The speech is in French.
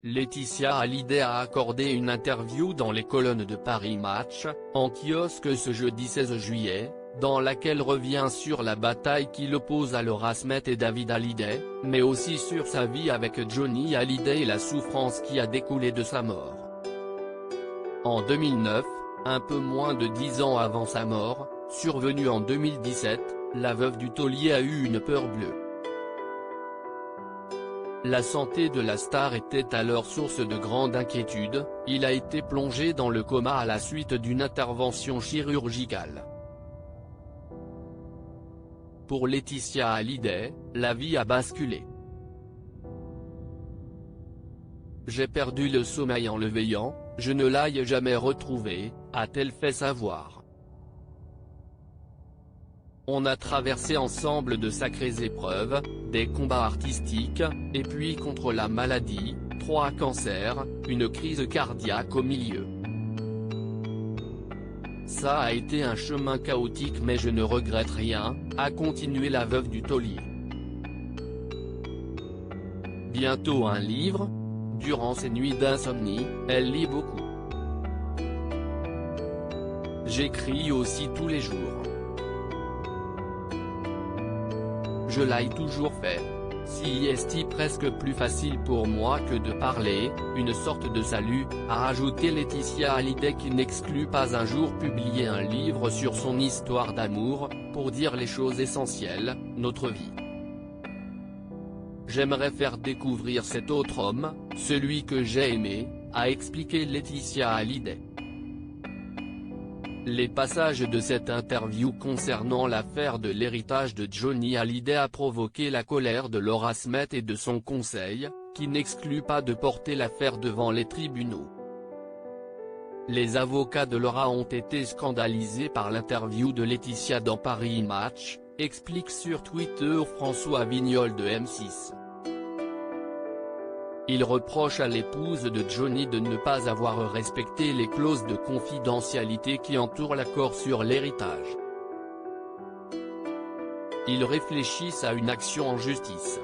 Laetitia Hallyday a accordé une interview dans les colonnes de Paris Match, en kiosque ce jeudi 16 juillet, dans laquelle revient sur la bataille qui l'oppose à Laura Smet et David Hallyday, mais aussi sur sa vie avec Johnny Hallyday et la souffrance qui a découlé de sa mort. En 2009, un peu moins de 10 ans avant sa mort, survenue en 2017, la veuve du taulier a eu une peur bleue. La santé de la star était alors source de grande inquiétude, il a été plongé dans le coma à la suite d'une intervention chirurgicale. Pour Laetitia Hallyday, la vie a basculé. J'ai perdu le sommeil en le veillant, je ne l'ai jamais retrouvé, a-t-elle fait savoir. On a traversé ensemble de sacrées épreuves, des combats artistiques, et puis contre la maladie, 3 cancers, une crise cardiaque au milieu. Ça a été un chemin chaotique mais je ne regrette rien, a continué la veuve du taulier. Bientôt un livre. Durant ces nuits d'insomnie, elle lit beaucoup. J'écris aussi tous les jours. Je l'ai toujours fait. Si est presque plus facile pour moi que de parler, une sorte de salut, a ajouté Laetitia Hallyday qui n'exclut pas un jour publier un livre sur son histoire d'amour, pour dire les choses essentielles, notre vie. J'aimerais faire découvrir cet autre homme, celui que j'ai aimé, a expliqué Laetitia Hallyday. Les passages de cette interview concernant l'affaire de l'héritage de Johnny Hallyday a provoqué la colère de Laura Smet et de son conseil, qui n'exclut pas de porter l'affaire devant les tribunaux. Les avocats de Laura ont été scandalisés par l'interview de Laetitia dans Paris Match, explique sur Twitter François Vignol de M6. Il reproche à l'épouse de Johnny de ne pas avoir respecté les clauses de confidentialité qui entourent l'accord sur l'héritage. Ils réfléchissent à une action en justice.